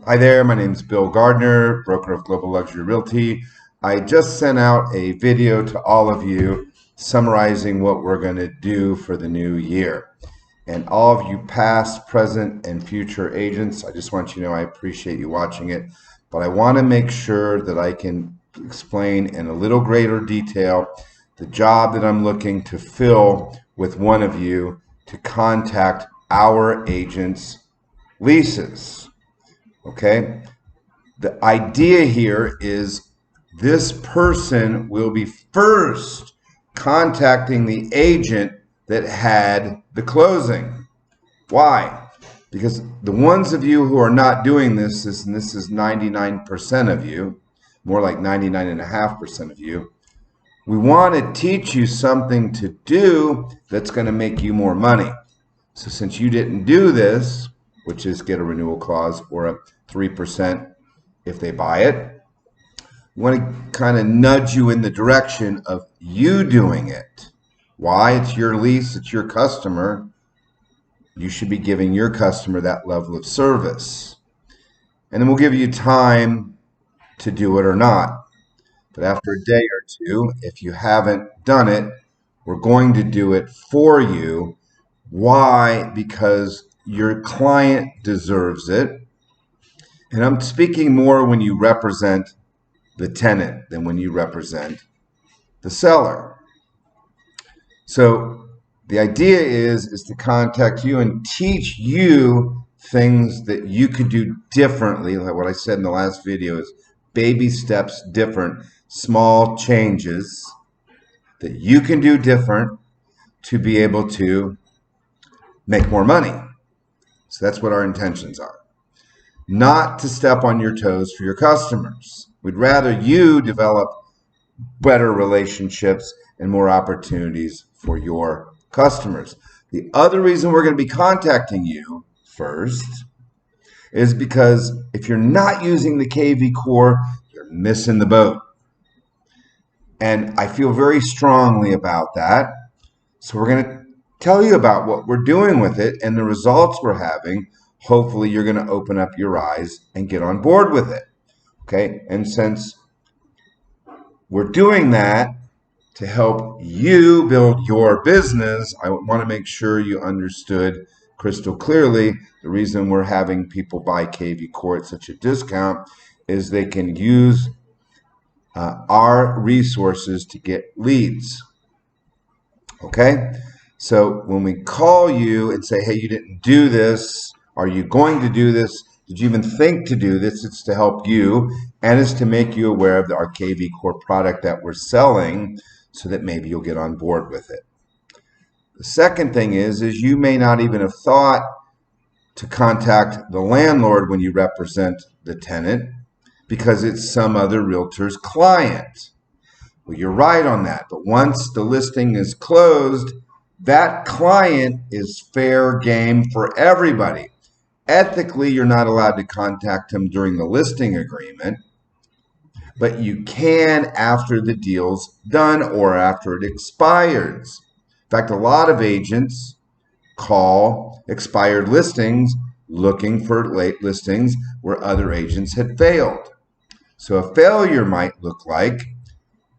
Hi there, my name is Bill Gardner, broker of Global Luxury Realty. I just sent out a video to all of you summarizing what we're going to do for the new year. And all of you past, present, and future agents, I just want you to know I appreciate you watching it, but I want to make sure that I can explain in a little greater detail the job that I'm looking to fill with one of you to contact our agents' leases. Okay? The idea here is this person will be first contacting the agent that had the closing. Why? Because the ones of you who are not doing this, and this is 99% of you, more like 99.5% of you, we want to teach you something to do that's going to make you more money. So since you didn't do this, which is get a renewal clause or a 3% if they buy it, we want to kind of nudge you in the direction of you doing it. Why? It's your lease, it's your customer. You should be giving your customer that level of service. And then we'll give you time to do it or not. But after a day or two, if you haven't done it, we're going to do it for you. Why? Because your client deserves it. And I'm speaking more when you represent the tenant than when you represent the seller. So the idea is to contact you and teach you things that you could do differently. Like what I said in the last video is baby steps different, small changes that you can do different to be able to make more money. So that's what our intentions are. Not to step on your toes for your customers. We'd rather you develop better relationships and more opportunities for your customers. The other reason we're going to be contacting you first is because if you're not using the KV Core, you're missing the boat. And I feel very strongly about that. So we're going to tell you about what we're doing with it and the results we're having. Hopefully you're going to open up your eyes and get on board with it. Okay? And since we're doing that to help you build your business, I want to make sure you understood crystal clearly the reason we're having people buy KV Core at such a discount is they can use our resources to get leads. Okay? So when we call you and say, hey, you didn't do this, are you going to do this? Did you even think to do this? It's to help you, and it's to make you aware of our KV Core product that we're selling so that maybe you'll get on board with it. The second thing is you may not even have thought to contact the landlord when you represent the tenant because it's some other realtor's client. Well, you're right on that, but once the listing is closed, that client is fair game for everybody. Ethically, you're not allowed to contact him during the listing agreement, but you can after the deal's done or after it expires. In fact, a lot of agents call expired listings looking for late listings where other agents had failed. So a failure might look like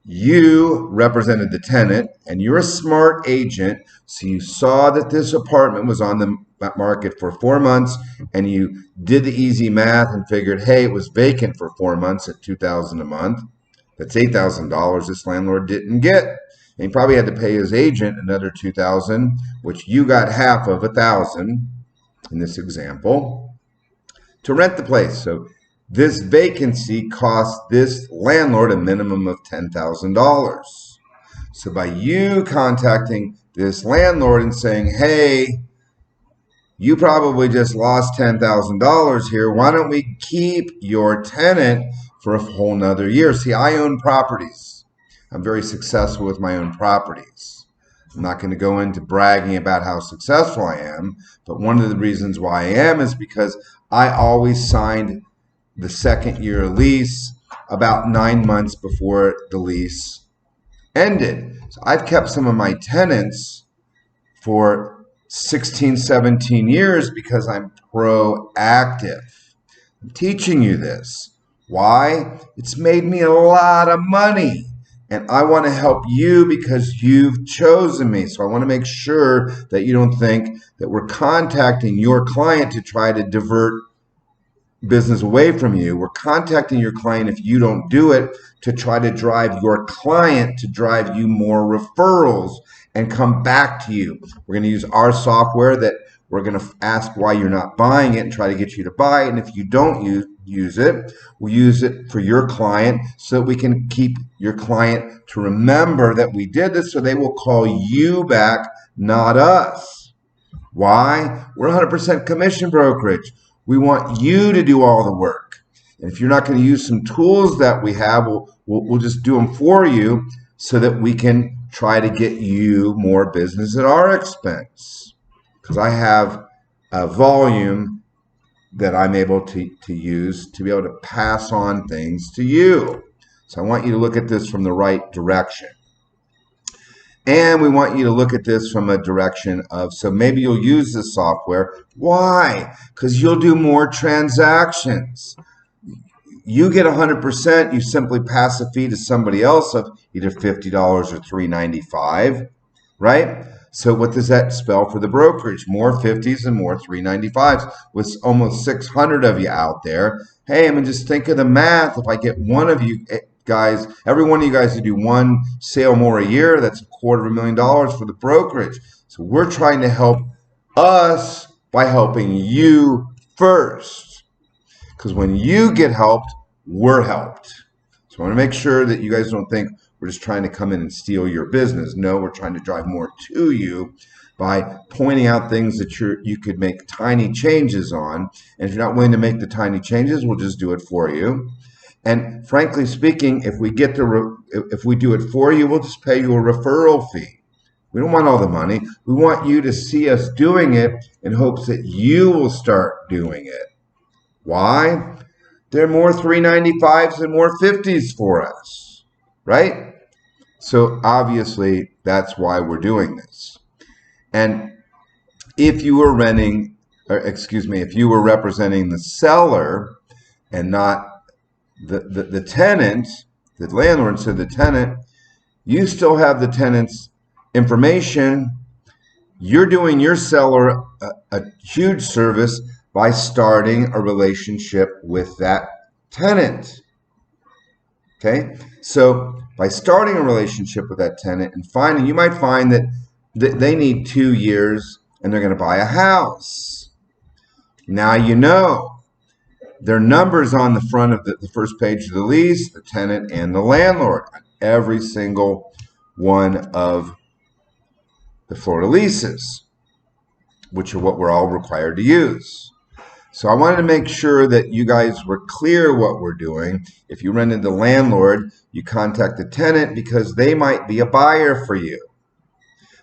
you represented the tenant and you're a smart agent, so you saw that this apartment was on the market for 4 months and you did the easy math and figured, hey, it was vacant for 4 months at $2,000 a month. That's $8,000 this landlord didn't get. And he probably had to pay his agent another $2,000, which you got half of $1,000 in this example, to rent the place. So this vacancy cost this landlord a minimum of $10,000. So by you contacting this landlord and saying, hey, you probably just lost $10,000 here. Why don't we keep your tenant for a whole nother year? See, I own properties. I'm very successful with my own properties. I'm not going to go into bragging about how successful I am, but one of the reasons why I am is because I always signed the second year lease about 9 months before the lease ended. So I've kept some of my tenants for 16, 17 years because I'm proactive. I'm teaching you this. Why? It's made me a lot of money. And I want to help you because you've chosen me. So I want to make sure that you don't think that we're contacting your client to try to divert business away from you. We're contacting your client, if you don't do it, to try to drive your client to drive you more referrals and come back to you. We're going to use our software that we're going to ask why you're not buying it and try to get you to buy it. And if you don't use it, we'll use it for your client so that we can keep your client to remember that we did this, so they will call you back, not us. Why? We're 100% commission brokerage. We want you to do all the work. And if you're not going to use some tools that we have, we'll just do them for you so that we can try to get you more business at our expense. Because I have a volume that I'm able to use to be able to pass on things to you. So I want you to look at this from the right direction. And we want you to look at this from a direction of, so maybe you'll use this software. Why? Because you'll do more transactions. You get 100%, you simply pass a fee to somebody else of either $50 or $3.95, right? So what does that spell for the brokerage? More 50s and more 395s with almost 600 of you out there. Hey, I mean, just think of the math. If I get one of you guys, every one of you guys to do one sale more a year, that's $250,000 for the brokerage. So we're trying to help us by helping you first. Because when you get helped, we're helped. So I want to make sure that you guys don't think we're just trying to come in and steal your business. No, we're trying to drive more to you by pointing out things that you could make tiny changes on. And if you're not willing to make the tiny changes, we'll just do it for you. And frankly speaking, if we do it for you, we'll just pay you a referral fee. We don't want all the money. We want you to see us doing it in hopes that you will start doing it. Why? There are more 395s and more 50s for us, right? So obviously that's why we're doing this. And if you were if you were representing the seller and not the tenant, the landlord said the tenant, you still have the tenant's information. You're doing your seller a huge service by starting a relationship with that tenant. Okay, so by starting a relationship with that tenant and you might find that they need 2 years and they're going to buy a house. Now you know. Their numbers on the front of the first page of the lease, the tenant and the landlord, on every single one of the Florida leases, which are what we're all required to use. So I wanted to make sure that you guys were clear what we're doing. If you run into the landlord, you contact the tenant because they might be a buyer for you.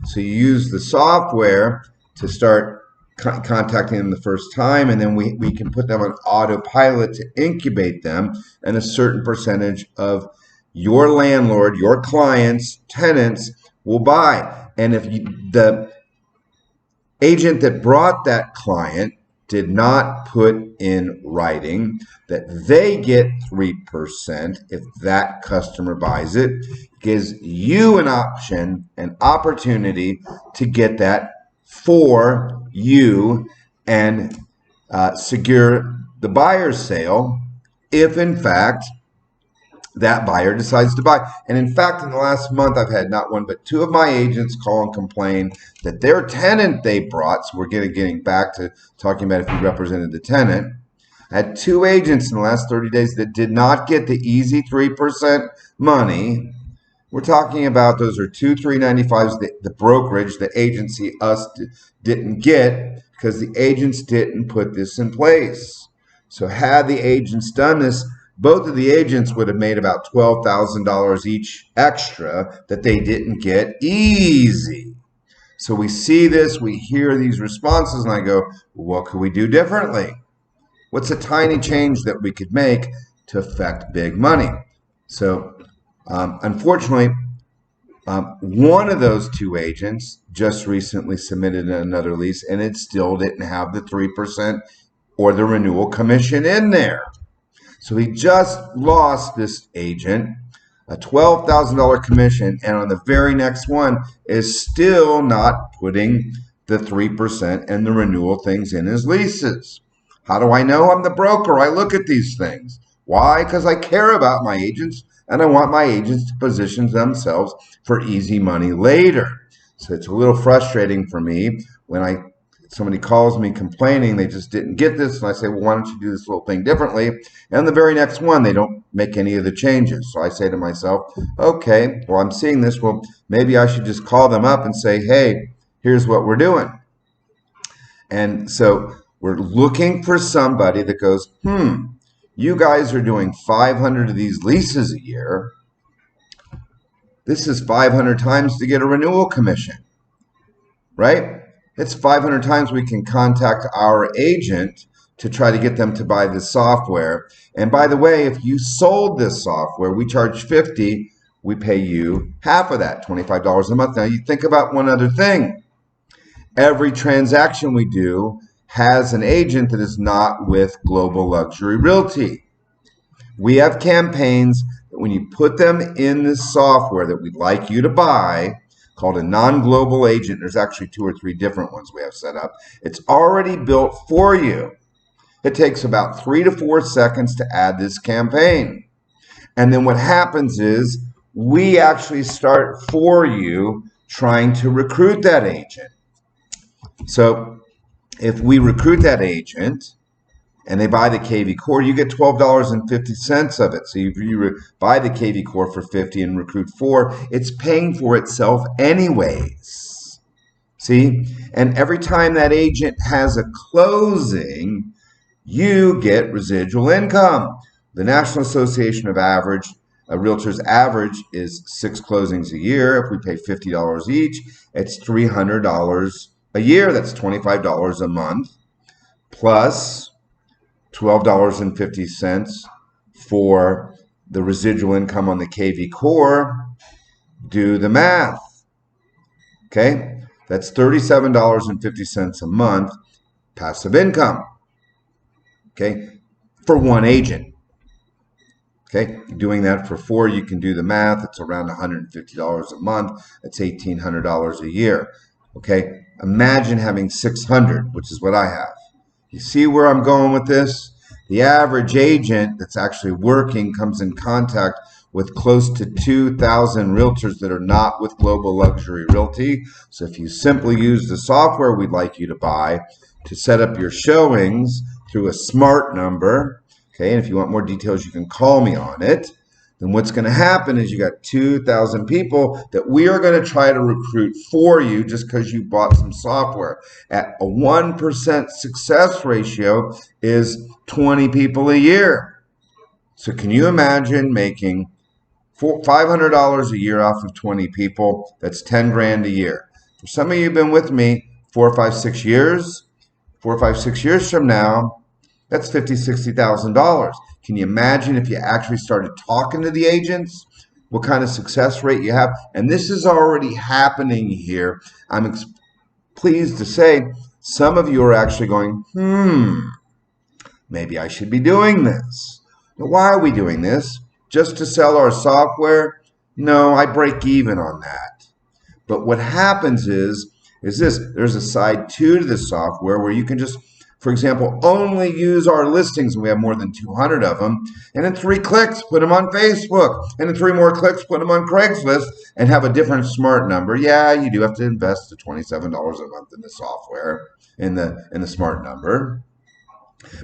So you use the software to start contacting them the first time, and then we can put them on autopilot to incubate them, and a certain percentage of your landlord, your clients, tenants will buy. And if the agent that brought that client did not put in writing that they get 3% if that customer buys it, gives you an option, an opportunity to get that for you and secure the buyer's sale if in fact that buyer decides to buy. And in fact, in the last month, I've had not one but 2 of my agents call and complain that their tenant they brought, so we're getting back to talking about if you represented the tenant, I had 2 agents in the last 30 days that did not get the easy 3% money. We're talking about those are 2 395s, the brokerage, the agency, us didn't get because the agents didn't put this in place. So had the agents done this, both of the agents would have made about $12,000 each extra that they didn't get easy. So we see this, we hear these responses, and I go, well, what could we do differently? What's a tiny change that we could make to affect big money? So unfortunately, one of those 2 agents just recently submitted another lease, and it still didn't have the 3% or the renewal commission in there. So he just lost, this agent, a $12,000 commission, and on the very next one is still not putting the 3% and the renewal things in his leases. How do I know? I'm the broker. I look at these things. Why? Because I care about my agents, and I want my agents to position themselves for easy money later. So it's a little frustrating for me when somebody calls me complaining they just didn't get this, and I say, well, why don't you do this little thing differently? And the very next one, they don't make any of the changes. So I say to myself, okay, well, I'm seeing this. Well, maybe I should just call them up and say, hey, here's what we're doing. And so we're looking for somebody that goes, you guys are doing 500 of these leases a year. This is 500 times to get a renewal commission, right? It's 500 times we can contact our agent to try to get them to buy this software. And by the way, if you sold this software, we charge $50, we pay you half of that, $25 a month. Now you think about one other thing. Every transaction we do has an agent that is not with Global Luxury Realty. We have campaigns that when you put them in this software that we'd like you to buy, called a non-global agent. There's actually 2 or 3 different ones we have set up. It's already built for you. It takes about 3 to 4 seconds to add this campaign. And then what happens is we actually start for you trying to recruit that agent. So if we recruit that agent and they buy the KV Core, you get $12.50 of it. So if you buy the KV Core for $50 and recruit 4, it's paying for itself anyways. See? And every time that agent has a closing, you get residual income. The National Association of Realtors average is 6 closings a year. If we pay $50 each, it's $300 a year. That's $25 a month, plus $12.50 for the residual income on the KV Core. Do the math. Okay? That's $37.50 a month passive income. Okay? For one agent. Okay? Doing that for 4, you can do the math. It's around $150 a month. That's $1,800 a year. Okay? Imagine having 600, which is what I have. You see where I'm going with this? The average agent that's actually working comes in contact with close to 2,000 realtors that are not with Global Luxury Realty. So if you simply use the software we'd like you to buy to set up your showings through a smart number, okay, and if you want more details, you can call me on it, then what's going to happen is you got 2,000 people that we are going to try to recruit for you just because you bought some software. At a 1% success ratio is 20 people a year. So can you imagine making $500 a year off of 20 people? That's 10 grand a year. For some of you who've been with me 4, 5, 6 years, 4, 5, 6 years from now, that's $50,000, $60,000. Can you imagine if you actually started talking to the agents, what kind of success rate you have? And this is already happening here. I'm pleased to say some of you are actually going, maybe I should be doing this. Now, why are we doing this? Just to sell our software? No, I break even on that. But what happens is this, there's a side 2 to the software where you can just, for example, only use our listings, and we have more than 200 of them, and in 3 clicks, put them on Facebook, and in 3 more clicks, put them on Craigslist, and have a different smart number. Yeah, you do have to invest the $27 a month in the software, in the smart number.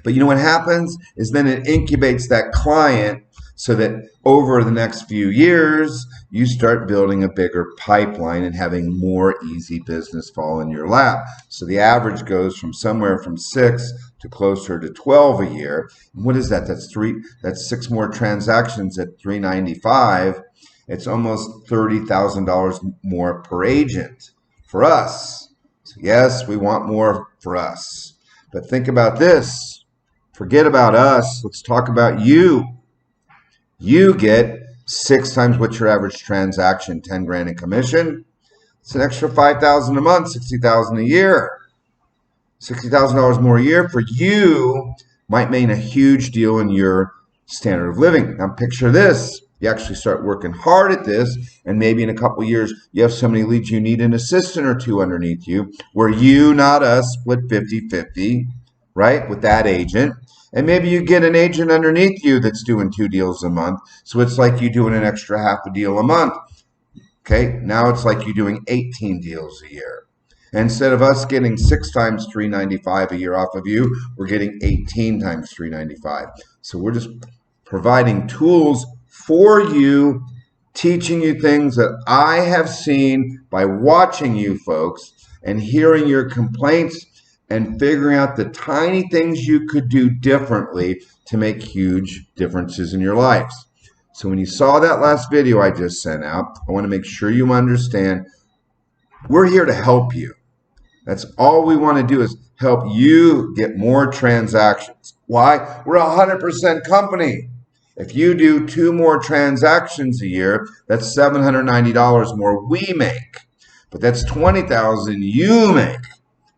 But you know what happens is then it incubates that client so that over the next few years, you start building a bigger pipeline and having more easy business fall in your lap. So the average goes from somewhere from 6 to closer to 12 a year. And what is that? That's 6 more transactions at $395. It's almost $30,000 more per agent for us. So yes, we want more for us. But think about this. Forget about us. Let's talk about you. You get 6 times what's your average transaction, 10 grand in commission. It's an extra $5,000 a month, $60,000 a year. $60,000 more a year for you might mean a huge deal in your standard of living. Now picture this. You actually start working hard at this, and maybe in a couple of years, you have so many leads you need an assistant or two underneath you, where you, not us, split 50-50, right, with that agent. And maybe you get an agent underneath you that's doing 2 deals a month. So it's like you doing an extra half a deal a month. Okay, now it's like you doing 18 deals a year. And instead of us getting 6 times $395 a year off of you, we're getting 18 times $395. So we're just providing tools for you, teaching you things that I have seen by watching you folks and hearing your complaints and figuring out the tiny things you could do differently to make huge differences in your lives. So when you saw that last video I just sent out, I want to make sure you understand we're here to help you. That's all we want to do is help you get more transactions. Why? We're a 100% company. If you do 2 more transactions a year, that's $790 more we make. But that's $20,000 you make.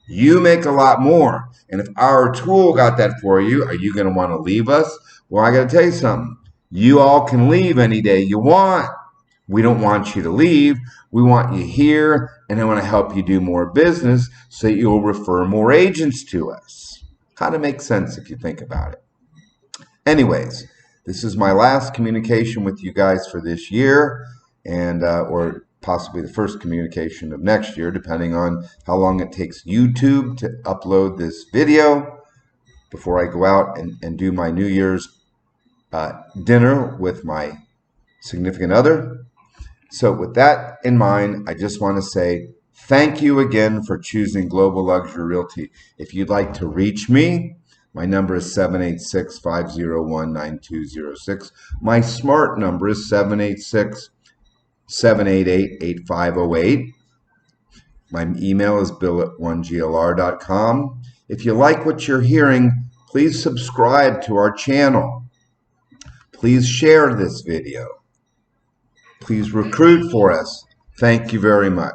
You make a lot more. And if our tool got that for you, are you going to want to leave us? Well, I got to tell you something. You all can leave any day you want. We don't want you to leave. We want you here, and I want to help you do more business so that you'll refer more agents to us. Kind of makes sense if you think about it. Anyways, this is my last communication with you guys for this year, and or possibly the first communication of next year, depending on how long it takes YouTube to upload this video before I go out and do my New Year's dinner with my significant other. So with that in mind, I just want to say thank you again for choosing Global Luxury Realty. If you'd like to reach me, my number is 786-501-9206. My smart number is 786-788-8508. My email is bill@1glr.com. If you like what you're hearing, please subscribe to our channel. Please share this video. Please recruit for us. Thank you very much.